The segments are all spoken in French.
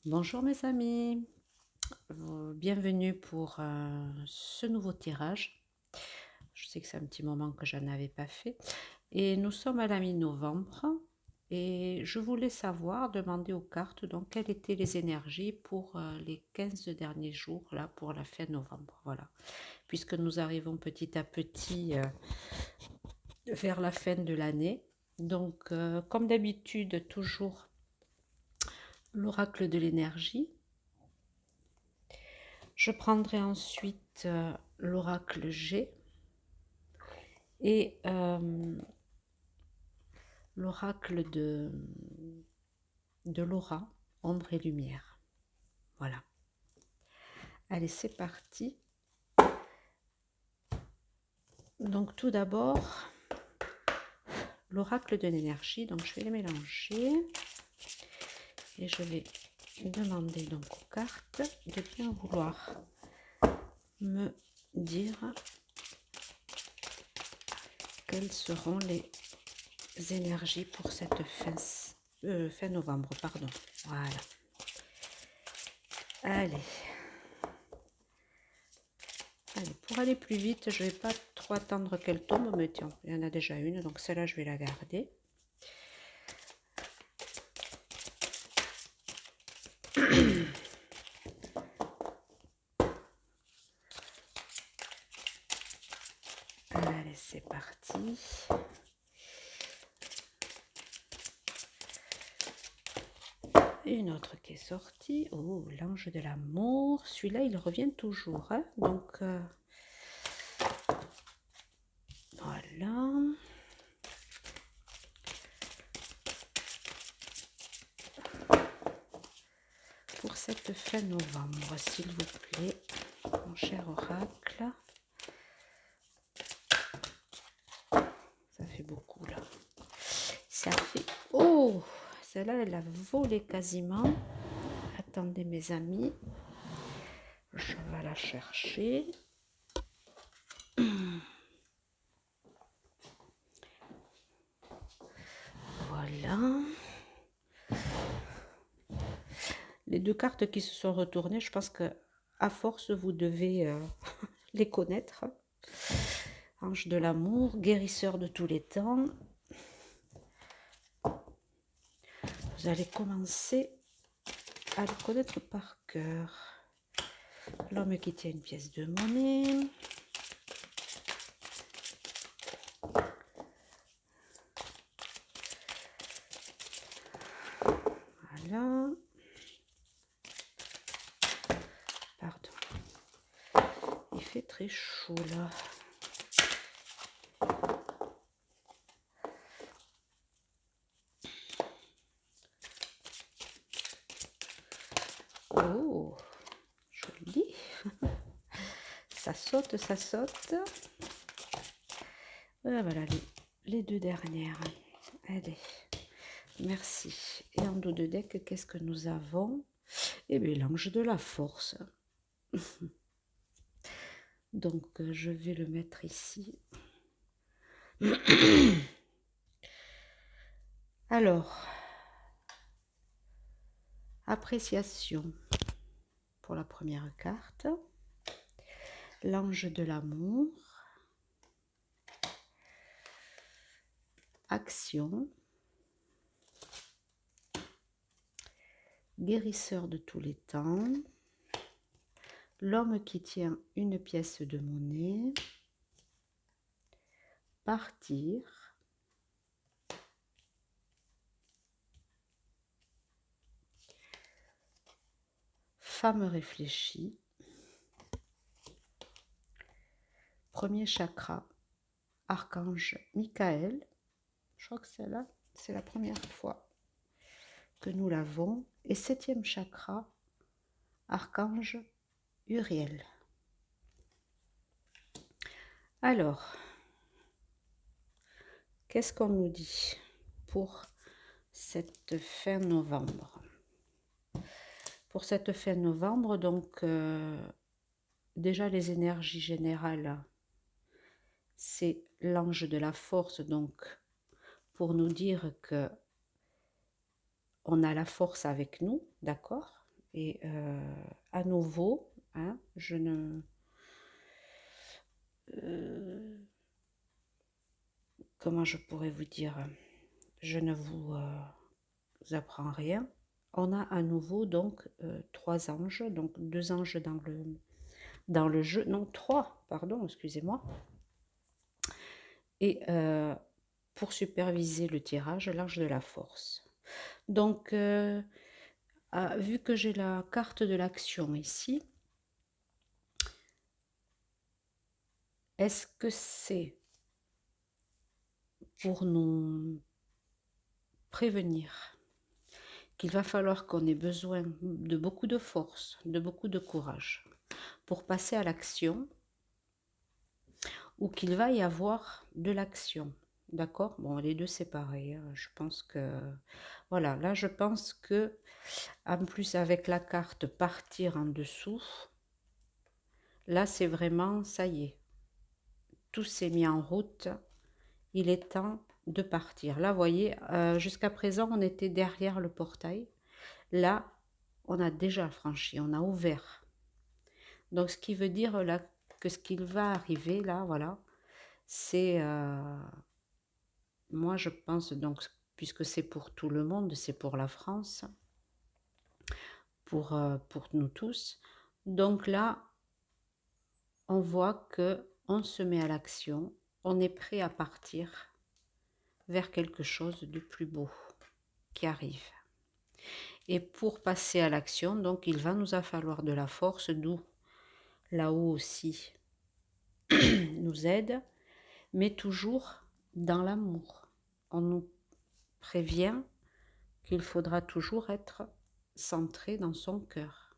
Bonjour mes amis, bienvenue pour ce nouveau tirage. Je sais que c'est un petit moment que je n'avais pas fait et nous sommes à la mi-novembre et je voulais savoir, demander aux cartes donc quelles étaient les énergies pour les 15 derniers jours là pour la fin novembre. Voilà, puisque nous arrivons petit à petit vers la fin de l'année. Donc comme d'habitude, toujours l'oracle de l'énergie. Je prendrai ensuite l'oracle G et l'oracle de l'aura, ombre et lumière. Voilà. Allez, c'est parti. Donc tout d'abord, l'oracle de l'énergie. Donc je vais les mélanger et je vais demander donc aux cartes de bien vouloir me dire quelles seront les énergies pour cette fin novembre, pardon. Voilà. Allez. Allez, pour aller plus vite, je ne vais pas trop attendre qu'elle tombe, mais tiens, il y en a déjà une, donc celle-là, je vais la garder. Allez, c'est parti. Une autre qui est sortie. Oh, l'ange de l'amour. Celui-là, il revient toujours. Hein, donc, voilà. Pour cette fin novembre, s'il vous plaît, mon cher oracle. Ça fait beaucoup, là. Ça fait... Oh, celle-là, elle a volé quasiment. Attendez, mes amis. Je vais la chercher. Voilà. Les deux cartes qui se sont retournées, je pense que à force, vous devez les connaître. Ange de l'amour, guérisseur de tous les temps. Vous allez commencer à le connaître par cœur. L'homme qui tient une pièce de monnaie. Voilà. Pardon. Il fait très chaud là. Oh, joli. Ça saute, ça saute. Voilà les deux dernières. Allez, merci. Et en dos de deck, qu'est-ce que nous avons? Eh bien, l'ange de la force. Donc, je vais le mettre ici. Alors, appréciation pour la première carte. L'ange de l'amour. Action. Guérisseur de tous les temps. L'homme qui tient une pièce de monnaie. Partir. Femme réfléchie. Premier chakra. Archange Michael. Je crois que celle-là, c'est la première fois que nous l'avons. Et septième chakra. Archange Uriel. Alors, qu'est-ce qu'on nous dit pour cette fin novembre? Pour cette fin novembre, donc, déjà les énergies générales, c'est l'ange de la force, donc, pour nous dire que on a la force avec nous, d'accord? Et à nouveau, hein, je ne... comment je pourrais vous dire? Je ne vous apprends rien. On a à nouveau donc 3 anges, donc 2 anges dans le jeu, non 3, pardon, excusez-moi. Et pour superviser le tirage, l'ange de la force. Donc, vu que j'ai la carte de l'action ici, est-ce que c'est pour nous prévenir qu'il va falloir qu'on ait besoin de beaucoup de force, de beaucoup de courage pour passer à l'action, ou qu'il va y avoir de l'action? D'accord? Bon, les deux c'est pareil, hein. Je pense que... Voilà, là je pense que, en plus avec la carte partir en dessous, là c'est vraiment, ça y est, tout s'est mis en route, il est temps de partir. Là, vous voyez, jusqu'à présent on était derrière le portail. Là, on a déjà franchi, on a ouvert. Donc, ce qui veut dire là que ce qu'il va arriver, là, voilà, c'est... moi, je pense, donc, puisque c'est pour tout le monde, c'est pour la France, pour nous tous. Donc là, on voit que on se met à l'action, on est prêt à partir vers quelque chose de plus beau qui arrive. Et pour passer à l'action, donc, il va nous falloir de la force, d'où là-haut aussi nous aide, mais toujours dans l'amour. On nous prévient qu'il faudra toujours être centré dans son cœur.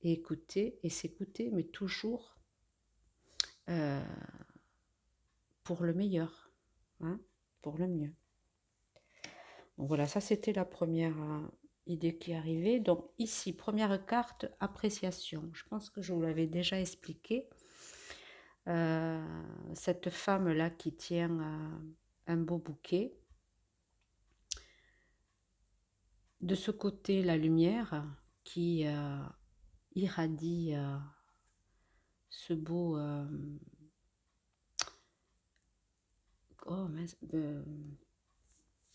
Et écouter et s'écouter, mais toujours pour le meilleur, hein, pour le mieux. Donc voilà, ça c'était la première idée qui est arrivée. Donc ici, première carte, appréciation. Je pense que je vous l'avais déjà expliqué. Cette femme-là qui tient un beau bouquet. De ce côté, la lumière qui irradie ce beau... oh mince,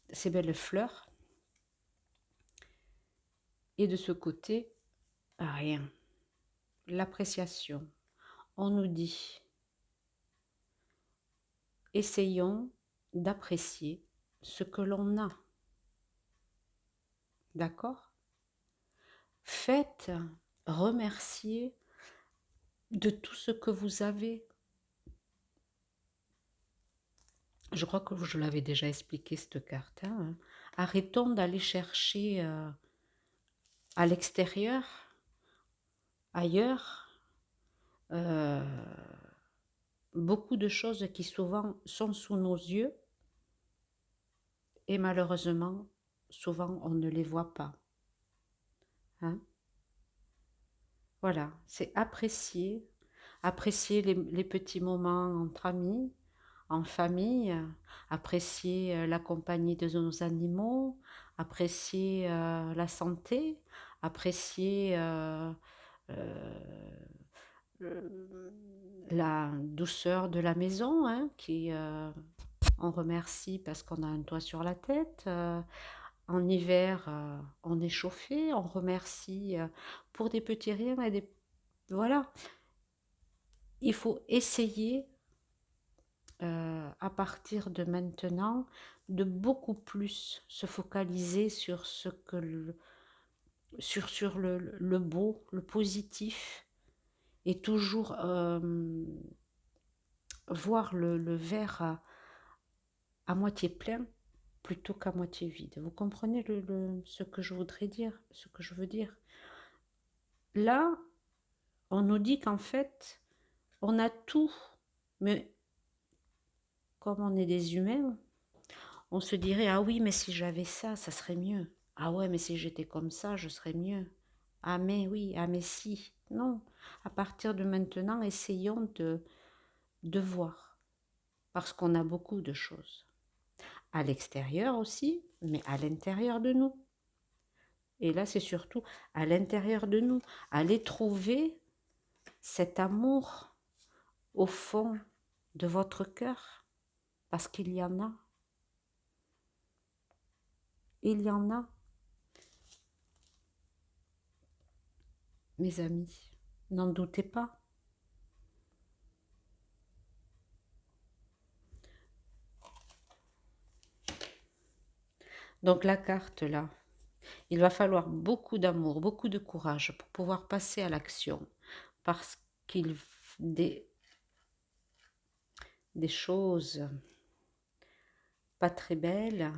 ces belles fleurs. Et de ce côté, rien. L'appréciation. On nous dit, essayons d'apprécier ce que l'on a. D'accord? Faites, remercier de tout ce que vous avez. Je crois que je l'avais déjà expliqué cette carte. Hein. Arrêtons d'aller chercher à l'extérieur, ailleurs, beaucoup de choses qui souvent sont sous nos yeux et malheureusement, souvent on ne les voit pas. Hein? Voilà, c'est apprécier, apprécier les petits moments entre amis, en famille, apprécier la compagnie de nos animaux, apprécier la santé, apprécier la douceur de la maison, hein, qui on remercie parce qu'on a un toit sur la tête. En hiver, on est chauffé, on remercie pour des petits riens et des... Voilà, il faut essayer à partir de maintenant de beaucoup plus se focaliser sur ce que sur le beau, le positif, et toujours voir le verre à moitié plein plutôt qu'à moitié vide. Vous comprenez ce que je voudrais dire, ce que je veux dire? Là, on nous dit qu'en fait, on a tout, mais comme on est des humains, on se dirait, ah oui, mais si j'avais ça, ça serait mieux. Ah ouais, mais si j'étais comme ça, je serais mieux. Ah mais oui, ah mais si. Non, à partir de maintenant, essayons de voir, parce qu'on a beaucoup de choses. À l'extérieur aussi, mais à l'intérieur de nous. Et là, c'est surtout à l'intérieur de nous. Allez trouver cet amour au fond de votre cœur. Parce qu'il y en a. Il y en a, mes amis. N'en doutez pas. Donc la carte là, il va falloir beaucoup d'amour, beaucoup de courage pour pouvoir passer à l'action. Parce qu'il des choses pas très belles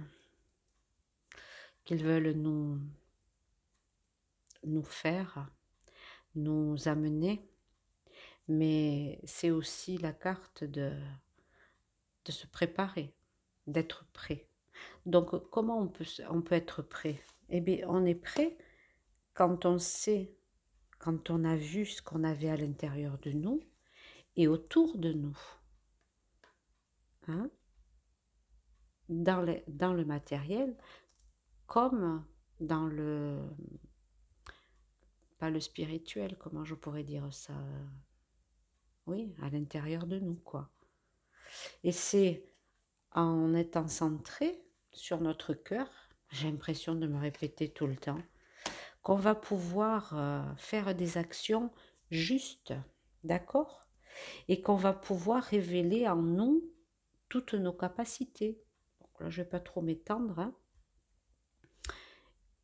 qu'ils veulent nous faire, nous amener. Mais c'est aussi la carte de se préparer, d'être prêt. Donc comment on peut être prêt? Eh bien, on est prêt quand on sait, quand on a vu ce qu'on avait à l'intérieur de nous et autour de nous. Hein? Dans le matériel, comme dans le... Pas le spirituel, comment je pourrais dire ça? Oui, à l'intérieur de nous, quoi. Et c'est en étant centré sur notre cœur, j'ai l'impression de me répéter tout le temps, qu'on va pouvoir faire des actions justes, d'accord? Et qu'on va pouvoir révéler en nous toutes nos capacités. Donc là, je ne vais pas trop m'étendre, hein,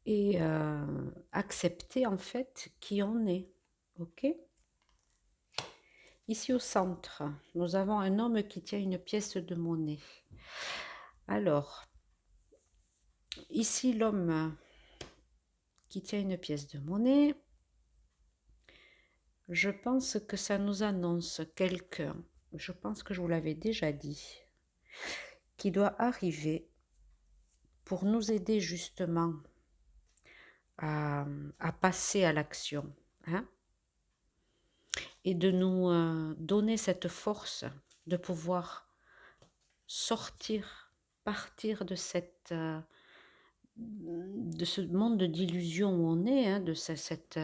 et accepter en fait qui on est, ok? Ici au centre, nous avons un homme qui tient une pièce de monnaie. Alors, ici l'homme qui tient une pièce de monnaie, je pense que ça nous annonce quelqu'un, je pense que je vous l'avais déjà dit, qui doit arriver pour nous aider justement à, passer à l'action, hein, et de nous donner cette force de pouvoir sortir, partir de de ce monde d'illusion où on est, hein, de cette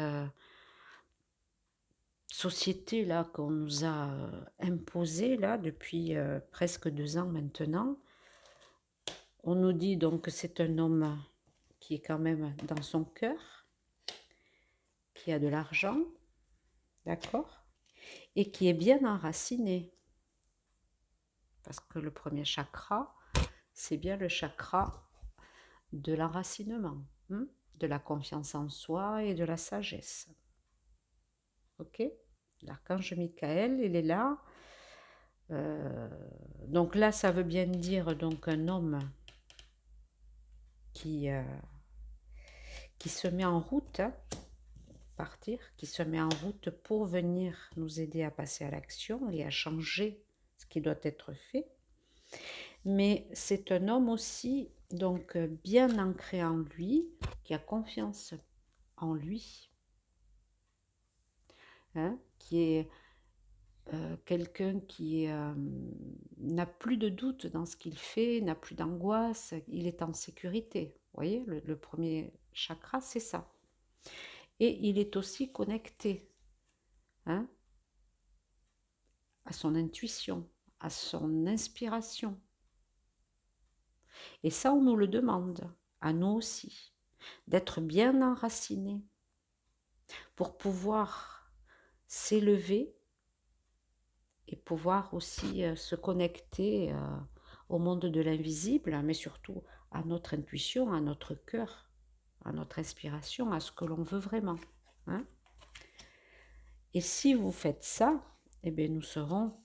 société là qu'on nous a imposée là depuis presque 2 ans maintenant. On nous dit donc que c'est un homme qui est quand même dans son cœur, qui a de l'argent, d'accord, et qui est bien enraciné. Parce que le premier chakra, c'est bien le chakra de l'enracinement, hein, de la confiance en soi et de la sagesse. Ok? L'archange Michael, il est là. Donc là, ça veut bien dire donc un homme qui se met en route, hein, partir, qui se met en route pour venir nous aider à passer à l'action et à changer ce qui doit être fait. Mais c'est un homme aussi donc bien ancré en lui, qui a confiance en lui, hein, qui est quelqu'un qui n'a plus de doute dans ce qu'il fait, n'a plus d'angoisse, il est en sécurité. Vous voyez, le premier chakra, c'est ça. Et il est aussi connecté, hein, à son intuition, à son inspiration. Et ça, on nous le demande, à nous aussi, d'être bien enracinés pour pouvoir s'élever et pouvoir aussi se connecter au monde de l'invisible, mais surtout à notre intuition, à notre cœur, à notre inspiration, à ce que l'on veut vraiment. Hein. Et si vous faites ça, eh bien, nous serons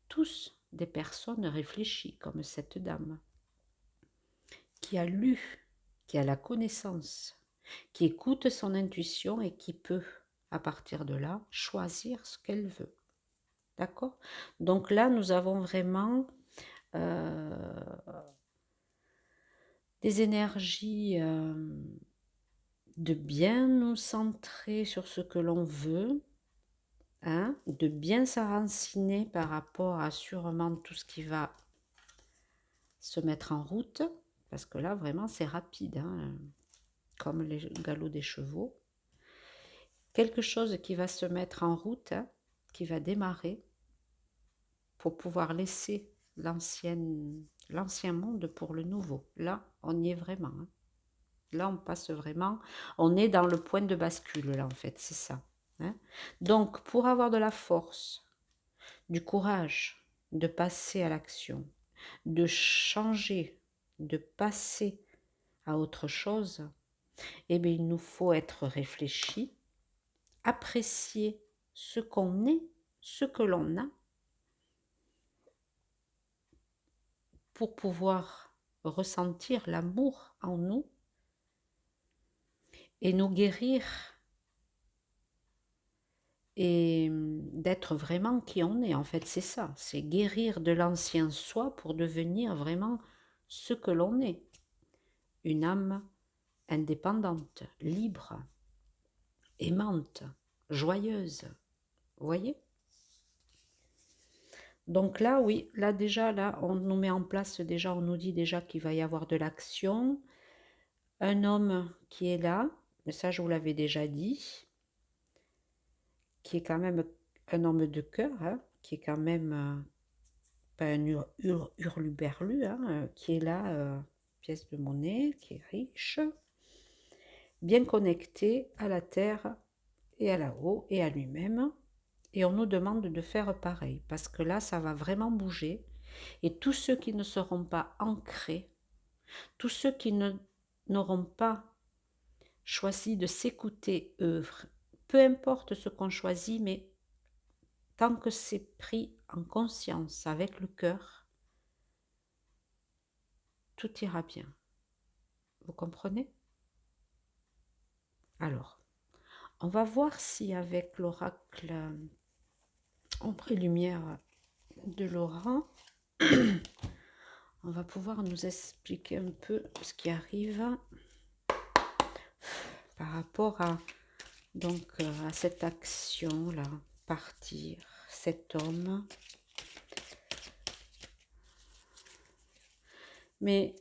tous des personnes réfléchies, comme cette dame, qui a lu, qui a la connaissance, qui écoute son intuition et qui peut, à partir de là, choisir ce qu'elle veut. D'accord? Donc là, nous avons vraiment des énergies de bien nous centrer sur ce que l'on veut, hein, de bien s'enraciner par rapport à sûrement tout ce qui va se mettre en route, parce que là, vraiment, c'est rapide, hein. comme les galops des chevaux. Quelque chose qui va se mettre en route, hein, qui va démarrer pour pouvoir laisser l'ancien monde pour le nouveau. Là, on y est vraiment. Hein. Là, on passe vraiment, on est dans le point de bascule, là, en fait, c'est ça. Hein. Donc, pour avoir de la force, du courage de passer à l'action, de changer, de passer à autre chose, eh bien, il nous faut être réfléchi, apprécier ce qu'on est, ce que l'on a, pour pouvoir ressentir l'amour en nous et nous guérir et d'être vraiment qui on est. En fait, c'est ça, c'est guérir de l'ancien soi pour devenir vraiment ce que l'on est. Une âme indépendante, libre, aimante, joyeuse. Vous voyez? Donc là, oui, là déjà, là, on nous met en place, déjà, on nous dit déjà qu'il va y avoir de l'action. Un homme qui est là, mais ça, je vous l'avais déjà dit, qui est quand même un homme de cœur, hein, qui est quand même pas un hurluberlu, hein, qui est là, pièce de monnaie, qui est riche, bien connecté à la terre et à là-haut et à lui-même. Et on nous demande de faire pareil, parce que là, ça va vraiment bouger. Et tous ceux qui ne seront pas ancrés, tous ceux qui n'auront pas choisi de s'écouter œuvre, peu importe ce qu'on choisit, mais tant que c'est pris en conscience avec le cœur, tout ira bien. Vous comprenez? Alors, on va voir si avec l'oracle ombre et lumière de Laura, on va pouvoir nous expliquer un peu ce qui arrive par rapport à, donc, à cette action-là, partir, cet homme. Mais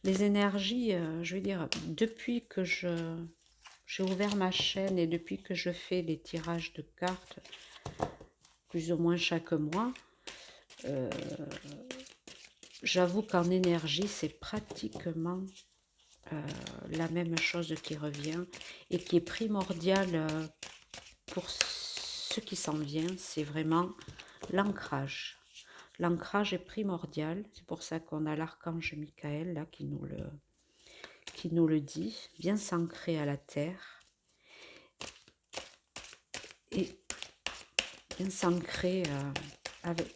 les énergies, je veux dire, depuis que j'ai ouvert ma chaîne et depuis que je fais les tirages de cartes, plus ou moins chaque mois, j'avoue qu'en énergie, c'est pratiquement la même chose qui revient et qui est primordial pour ce qui s'en vient, c'est vraiment l'ancrage. L'ancrage est primordial, c'est pour ça qu'on a l'archange Michael là qui nous le dit, bien s'ancrer à la terre et bien s'ancrer avec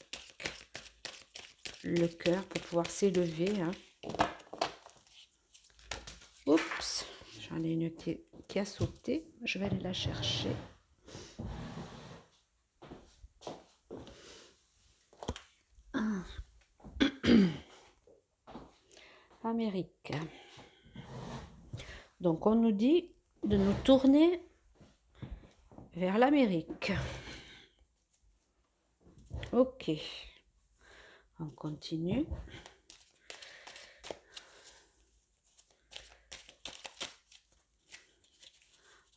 le cœur pour pouvoir s'élever. Hein. Oups, j'en ai une qui a sauté, je vais aller la chercher. Amérique. Donc on nous dit de nous tourner vers l'Amérique. Ok, on continue.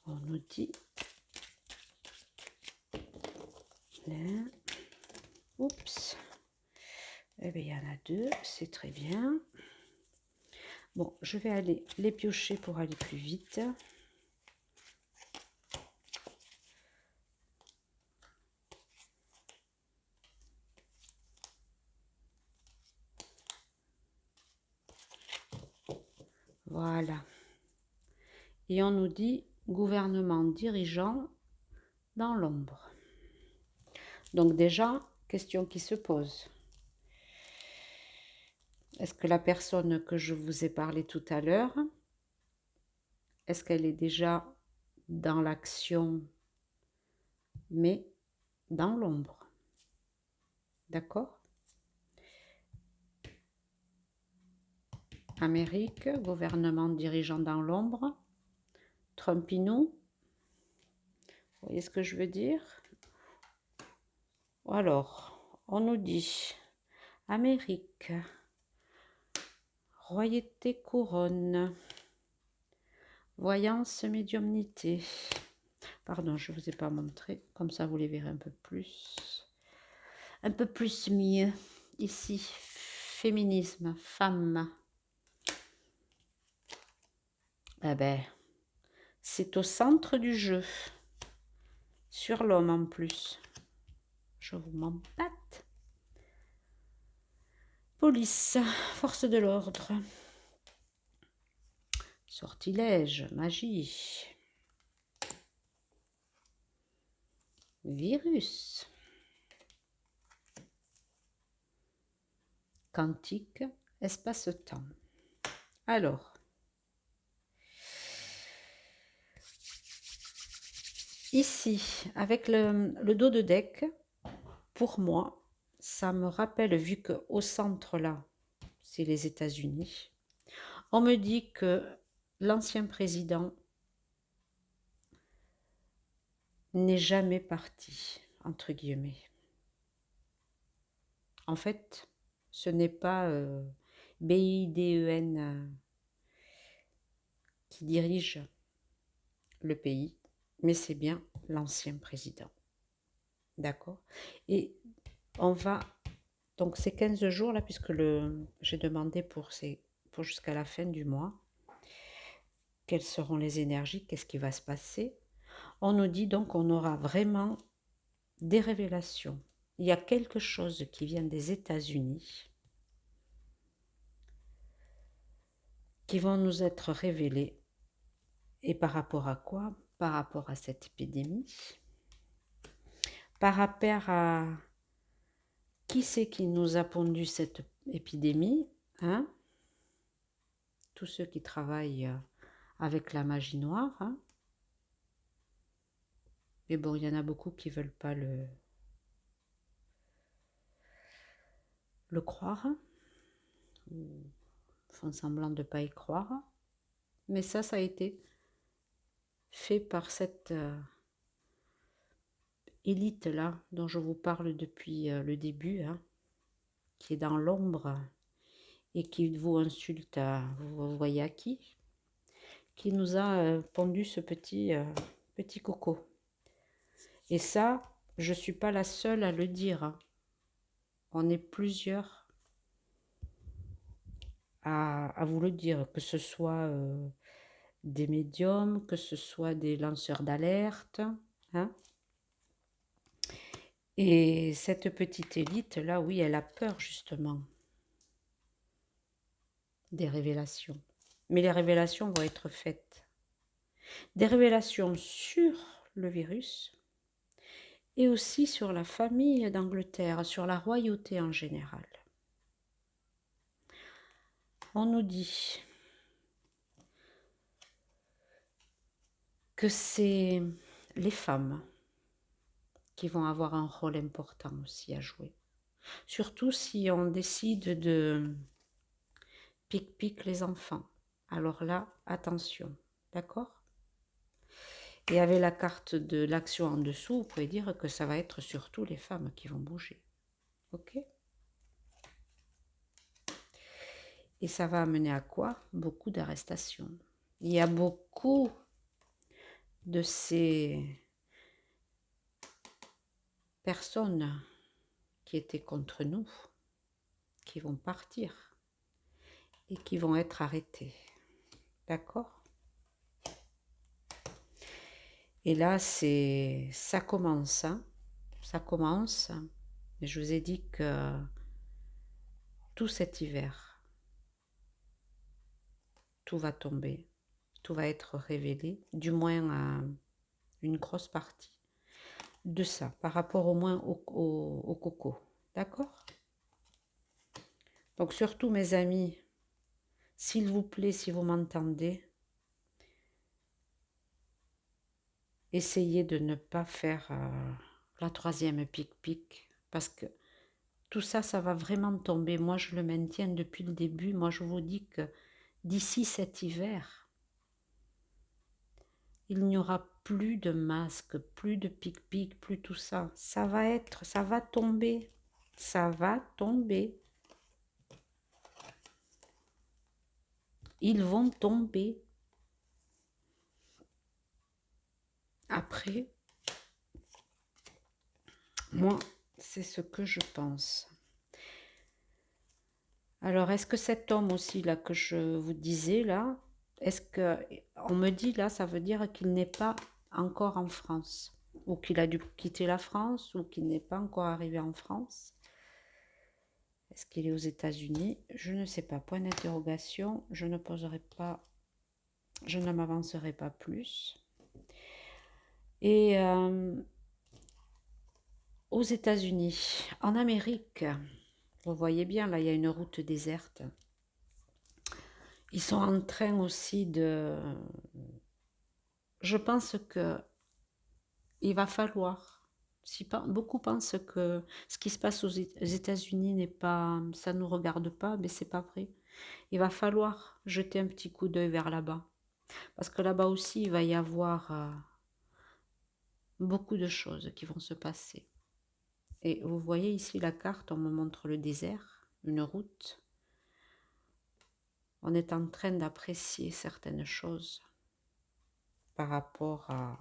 On nous dit là. Oups. Eh bien, il y en a deux, c'est très bien. Bon, je vais aller les piocher pour aller plus vite. Voilà. Et on nous dit gouvernement dirigeant dans l'ombre. Donc déjà, question qui se pose. Est-ce que la personne que je vous ai parlé tout à l'heure, est-ce qu'elle est déjà dans l'action, mais dans l'ombre? D'accord? Amérique, gouvernement dirigeant dans l'ombre. Trumpinou. Vous voyez ce que je veux dire? Alors, on nous dit Amérique, royauté couronne, Voyance, médiumnité. Pardon, je ne vous ai pas montré. Comme ça, vous les verrez un peu plus. Un peu plus mieux. Ici, féminisme, femme. Eh ben, c'est au centre du jeu. Sur l'homme en plus. Je vous m'empâte. Police, force de l'ordre. Sortilège, magie. Virus. Quantique, espace-temps. Alors, ici, avec le dos de deck, pour moi, ça me rappelle, vu qu'au centre là, c'est les États-Unis, on me dit que l'ancien président n'est jamais parti, entre guillemets. En fait, ce n'est pas Biden qui dirige le pays, mais c'est bien l'ancien président. D'accord? Et on va, donc ces 15 jours là, puisque j'ai demandé pour jusqu'à la fin du mois, quelles seront les énergies, qu'est-ce qui va se passer. On nous dit donc qu'on aura vraiment des révélations. Il y a quelque chose qui vient des États-Unis qui vont nous être révélés. Et par rapport à quoi? Par rapport à cette épidémie. Par rapport à qui c'est qui nous a pondu cette épidémie, hein? Tous ceux qui travaillent avec la magie noire. Hein? Mais bon, il y en a beaucoup qui ne veulent pas le croire, ou font semblant de ne pas y croire. Mais ça a été fait par cette élite-là, dont je vous parle depuis le début, hein, qui est dans l'ombre et qui vous insulte, vous voyez à qui nous a pondu ce petit coco. Et ça, je ne suis pas la seule à le dire. Hein. On est plusieurs à vous le dire, que ce soit des médiums, que ce soit des lanceurs d'alerte. Hein. Et cette petite élite-là, oui, elle a peur justement des révélations. Mais les révélations vont être faites. Des révélations sur le virus et aussi sur la famille d'Angleterre, sur la royauté en général. On nous dit que c'est les femmes qui vont avoir un rôle important aussi à jouer. Surtout si on décide de pique les enfants. Alors là, attention, d'accord? Et avec la carte de l'action en dessous, vous pouvez dire que ça va être surtout les femmes qui vont bouger. Ok? Et ça va amener à quoi? Beaucoup d'arrestations. Il y a beaucoup de ces personnes qui étaient contre nous, qui vont partir et qui vont être arrêtées. D'accord? Et là, ça commence. Hein? Ça commence. Et je vous ai dit que tout cet hiver, tout va tomber. Tout va être révélé, du moins une grosse partie de ça, par rapport au moins au coco. D'accord? Donc surtout mes amis, s'il vous plaît, si vous m'entendez, essayez de ne pas faire la troisième pic-pic, parce que tout ça, ça va vraiment tomber. Moi, je le maintiens depuis le début. Moi, je vous dis que d'ici cet hiver, il n'y aura plus de masques, plus de pic-pic, plus tout ça. Ça va tomber. Ça va tomber. Ils vont tomber. après, moi, c'est ce que je pense. Alors, est-ce que cet homme aussi, là, que je vous disais, là, est-ce que, on me dit, là, ça veut dire qu'il n'est pas encore en France, ou qu'il a dû quitter la France, ou qu'il n'est pas encore arrivé en France. Est-ce qu'il est aux États-Unis? Je ne sais pas. Point d'interrogation. Je ne poserai pas, je ne m'avancerai pas plus. Et aux États-Unis, en Amérique, vous voyez bien, là, il y a une route déserte. Ils sont en train aussi de... Je pense que il va falloir... Beaucoup pensent que ce qui se passe aux États-Unis n'est pas... Ça ne nous regarde pas, mais c'est pas vrai. Il va falloir jeter un petit coup d'œil vers là-bas. Parce que là-bas aussi, il va y avoir beaucoup de choses qui vont se passer. Et vous voyez ici la carte, on me montre le désert, une route. On est en train d'apprécier certaines choses par rapport à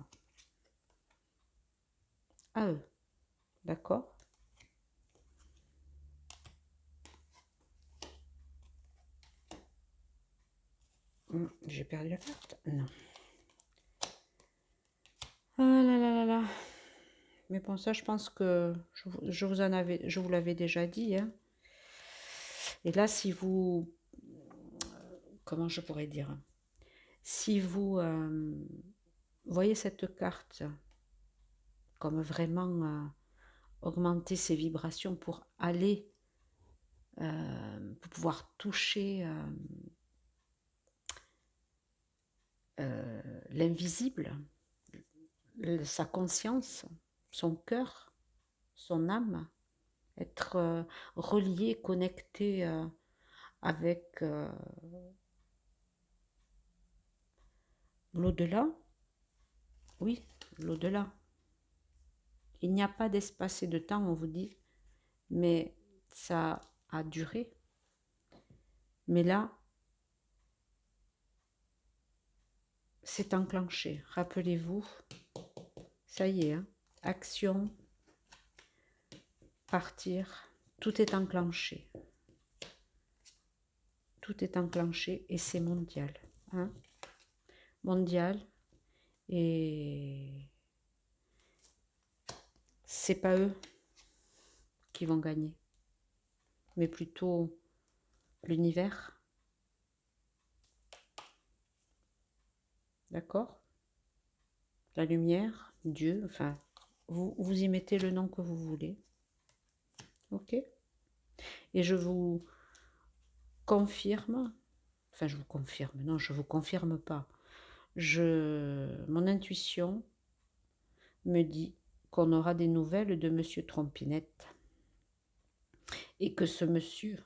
eux. D'accord? J'ai perdu la carte? Non. Ah là là là là. Mais bon, ça, je pense que je vous l'avais déjà dit. Hein. Et là, si vous... Comment je pourrais dire? Si vous voyez cette carte comme vraiment augmenter ses vibrations pour aller, pour pouvoir toucher l'invisible, sa conscience, son cœur, son âme, être relié, connecté avec l'au-delà. Oui, l'au-delà. Il n'y a pas d'espace et de temps, on vous dit, mais ça a duré. Mais là, c'est enclenché. Rappelez-vous, ça y est, hein, action, partir, tout est enclenché. Tout est enclenché et c'est mondial. Hein, mondial. Et c'est pas eux qui vont gagner, mais plutôt l'univers. D'accord? La lumière, Dieu, enfin, vous y mettez le nom que vous voulez. Ok? Et je vous confirme, enfin je vous confirme, non, je vous confirme pas. Mon intuition me dit qu'on aura des nouvelles de Monsieur Trompinette et que ce monsieur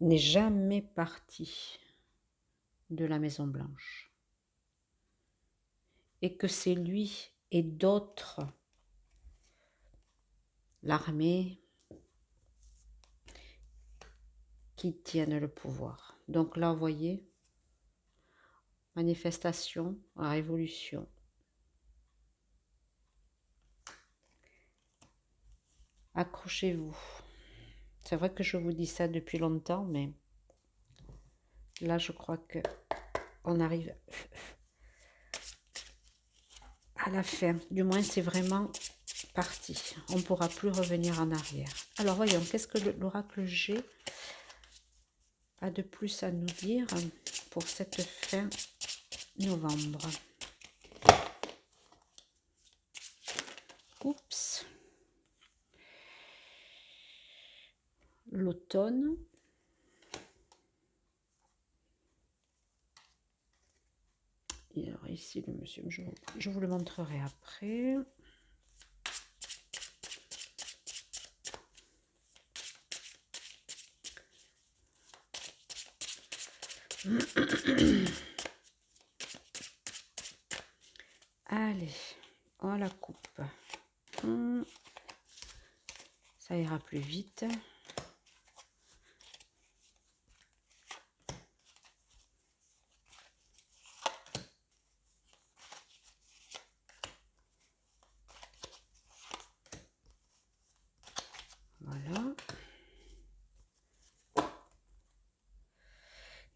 n'est jamais parti de la Maison Blanche et que c'est lui et d'autres, l'armée, qui tiennent le pouvoir. Donc là, vous voyez, manifestation, révolution. Accrochez-vous. C'est vrai que je vous dis ça depuis longtemps, mais là, je crois que on arrive à la fin. Du moins, c'est vraiment parti. On ne pourra plus revenir en arrière. Alors, voyons, qu'est-ce que l'oracle G a de plus à nous dire pour cette fin novembre? Oups. L'automne. Et alors ici, le monsieur, je vous le montrerai après. Allez, on la coupe. Ça ira plus vite.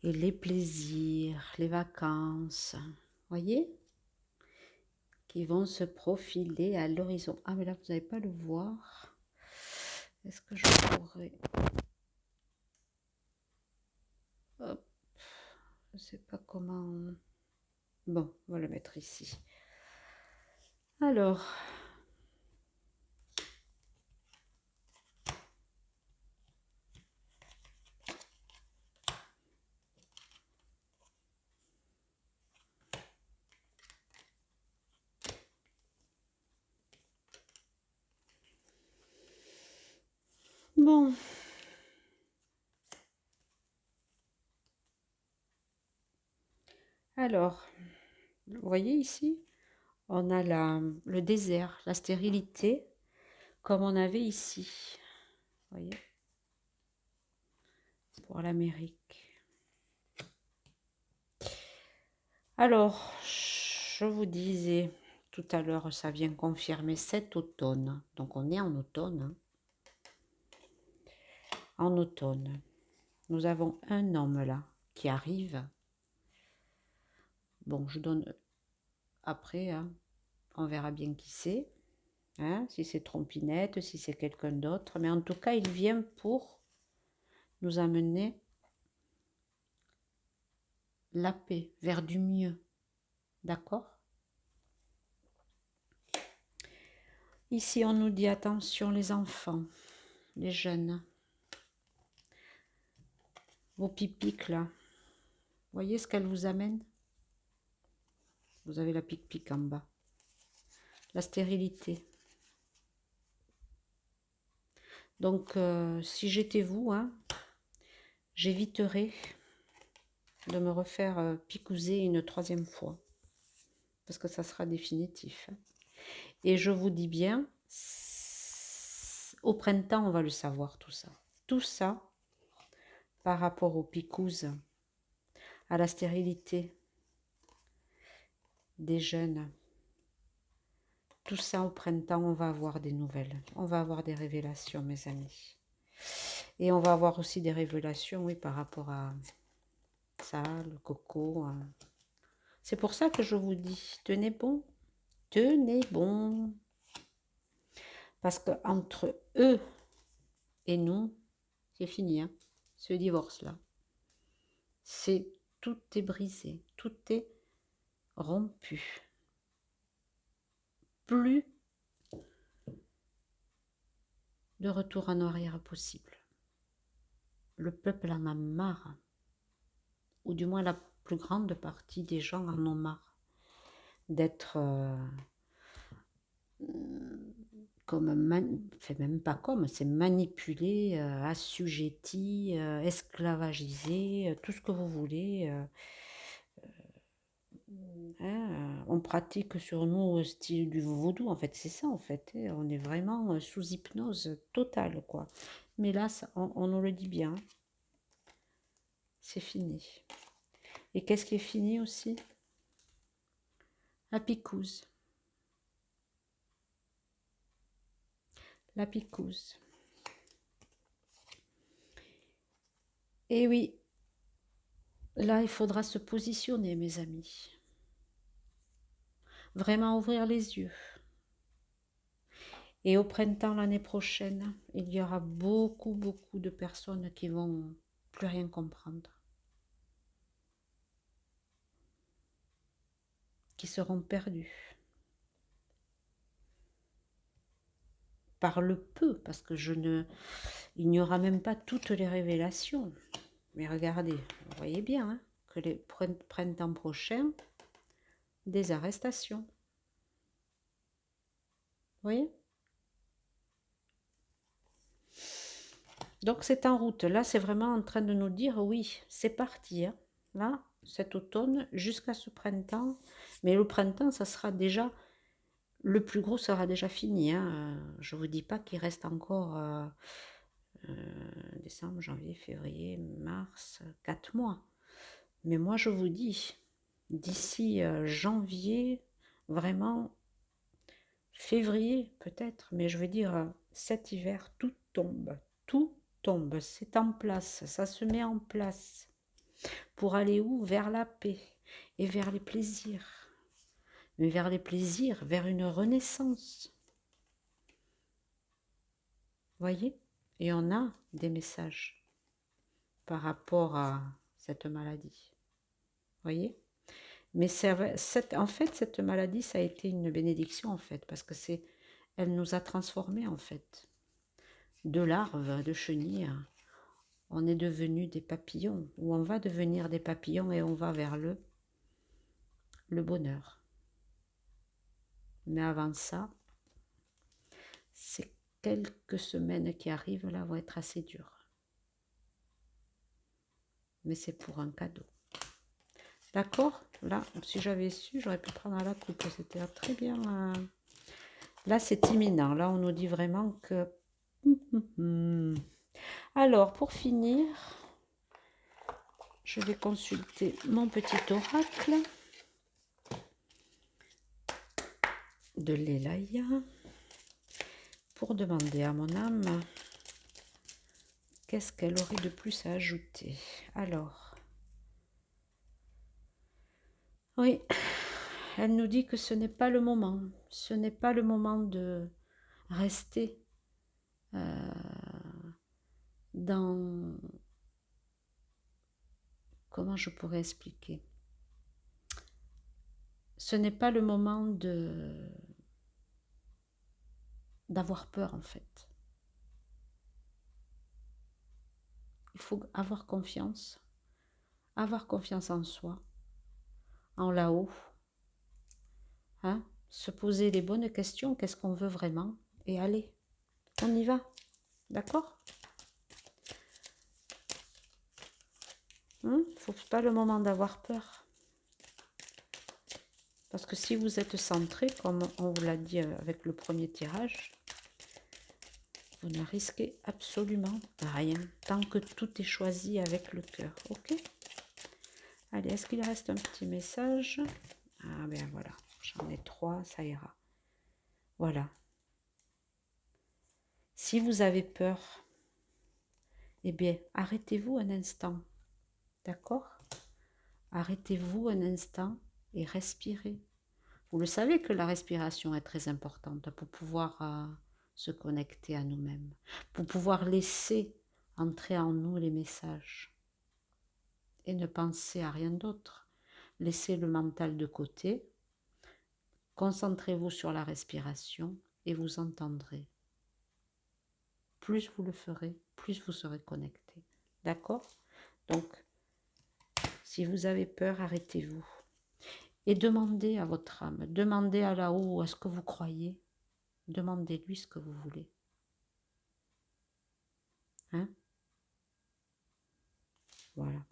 et les plaisirs, les vacances, voyez, qui vont se profiler à l'horizon. Ah, mais là, vous n'allez pas le voir. Est-ce que je pourrais... Hop, je ne sais pas comment... Bon, on va le mettre ici. Alors... Bon. Alors, vous voyez ici, on a le désert, la stérilité, comme on avait ici. Vous voyez, pour l'Amérique. Alors, je vous disais tout à l'heure, ça vient confirmer cet automne. Donc, on est en automne. Hein. En automne, nous avons un homme là qui arrive. Bon, je donne après, hein, on verra bien qui c'est. Hein, si c'est Trompinette, si c'est quelqu'un d'autre. Mais en tout cas, il vient pour nous amener la paix, vers du mieux. D'accord? Ici, on nous dit attention les enfants, les jeunes. Vos pipiques là. Voyez ce qu'elle vous amène? Vous avez la pique-pique en bas. La stérilité. Donc, si j'étais vous, hein, j'éviterais de me refaire picouser une troisième fois. Parce que ça sera définitif. Et je vous dis bien, au printemps, on va le savoir tout ça. Tout ça, par rapport aux picouses, à la stérilité des jeunes. Tout ça au printemps, on va avoir des nouvelles. On va avoir des révélations, mes amis. Et on va avoir aussi des révélations, oui, par rapport à ça, le coco. C'est pour ça que je vous dis, tenez bon. Tenez bon. Parce qu'entre eux et nous, c'est fini, hein, ce divorce-là. Tout est brisé, tout est rompu. Plus de retour en arrière possible. Le peuple en a marre, ou du moins la plus grande partie des gens en ont marre d'être enfin même pas comme, c'est manipulé, assujetti, esclavagisé, tout ce que vous voulez. Hein, on pratique sur nous au style du vaudou, en fait, c'est ça, en fait. Hein, on est vraiment sous hypnose totale, quoi. Mais là, ça, on nous le dit bien. C'est fini. Et qu'est-ce qui est fini aussi? La picouse. La picouse. Et oui, là, il faudra se positionner, mes amis. Vraiment ouvrir les yeux. Et au printemps l'année prochaine, il y aura beaucoup, beaucoup de personnes qui vont plus rien comprendre. Qui seront perdues. Par le peu, parce que il n'y aura même pas toutes les révélations. Mais regardez, vous voyez bien hein, que les printemps prochains, des arrestations. Vous voyez? Donc c'est en route. Là, c'est vraiment en train de nous dire, oui, c'est parti. Hein. Là, cet automne, jusqu'à ce printemps. Mais le printemps, ça sera déjà... Le plus gros sera déjà fini. Hein. Je ne vous dis pas qu'il reste encore décembre, janvier, février, mars, 4 mois. Mais moi, je vous dis, d'ici janvier, vraiment, février peut-être, mais je veux dire, cet hiver, tout tombe. Tout tombe. C'est en place. Ça se met en place. Pour aller où? Vers la paix et vers les plaisirs. Mais vers les plaisirs, vers une renaissance. Voyez? Et on a des messages par rapport à cette maladie. Voyez? Mais en fait, cette maladie, ça a été une bénédiction, en fait, parce que elle nous a transformés, en fait. De larves, de chenilles, on est devenu des papillons, ou on va devenir des papillons et on va vers le bonheur. Mais avant ça, ces quelques semaines qui arrivent là vont être assez dures. Mais c'est pour un cadeau. D'accord? Là, si j'avais su, j'aurais pu prendre à la coupe. C'était très bien. Là, c'est imminent. Là, on nous dit vraiment que... Alors, pour finir, je vais consulter mon petit oracle de l'Elaya pour demander à mon âme qu'est-ce qu'elle aurait de plus à ajouter. Alors, oui, elle nous dit que ce n'est pas le moment. Ce n'est pas le moment de rester dans... Comment je pourrais expliquer? Ce n'est pas le moment d'avoir peur, en fait. Il faut avoir confiance en soi, en là-haut, hein? Se poser les bonnes questions, qu'est-ce qu'on veut vraiment, et allez, on y va, d'accord? Faut pas le moment d'avoir peur. Parce que si vous êtes centré, comme on vous l'a dit avec le premier tirage, vous ne risquez absolument rien, tant que tout est choisi avec le cœur, ok? Allez, est-ce qu'il reste un petit message? Ah ben voilà, j'en ai 3, ça ira. Voilà. Si vous avez peur, eh bien, arrêtez-vous un instant, d'accord? Arrêtez-vous un instant et respirez. Vous le savez que la respiration est très importante pour pouvoir se connecter à nous-mêmes, pour pouvoir laisser entrer en nous les messages et ne penser à rien d'autre. Laissez le mental de côté, concentrez-vous sur la respiration et vous entendrez. Plus vous le ferez, plus vous serez connecté. D'accord? Donc, si vous avez peur, arrêtez-vous. Et demandez à votre âme, demandez à là-haut à ce que vous croyez, demandez-lui ce que vous voulez. Hein? Voilà.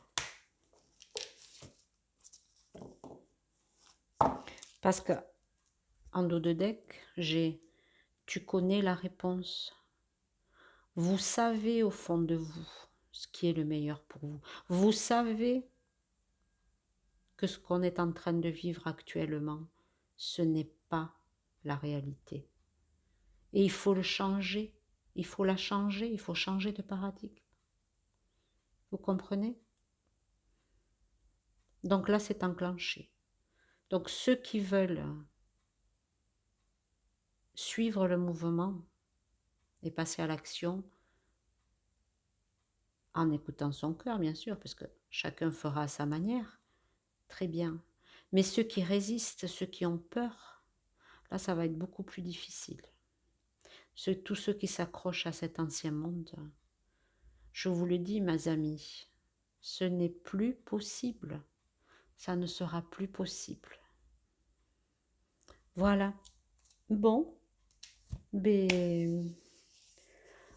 Parce que en dos de deck, j'ai « tu connais la réponse ». Vous savez au fond de vous ce qui est le meilleur pour vous. Vous savez que ce qu'on est en train de vivre actuellement, ce n'est pas la réalité. Et il faut le changer, il faut la changer, il faut changer de paradigme. Vous comprenez? Donc là, c'est enclenché. Donc ceux qui veulent suivre le mouvement et passer à l'action, en écoutant son cœur, bien sûr, parce que chacun fera à sa manière, très bien. Mais ceux qui résistent, ceux qui ont peur, là, ça va être beaucoup plus difficile. Tous ceux qui s'accrochent à cet ancien monde, je vous le dis, mes amis, ce n'est plus possible. Ça ne sera plus possible. Voilà. Bon.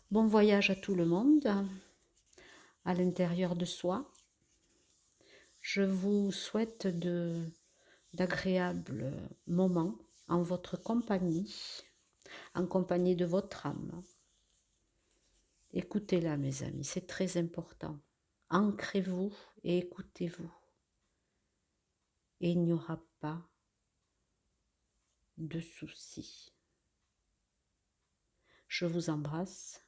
Bon voyage à tout le monde, à l'intérieur de soi. Je vous souhaite d'agréables moments en votre compagnie, en compagnie de votre âme. Écoutez-la, mes amis, c'est très important. Ancrez-vous et écoutez-vous. Et il n'y aura pas de soucis. Je vous embrasse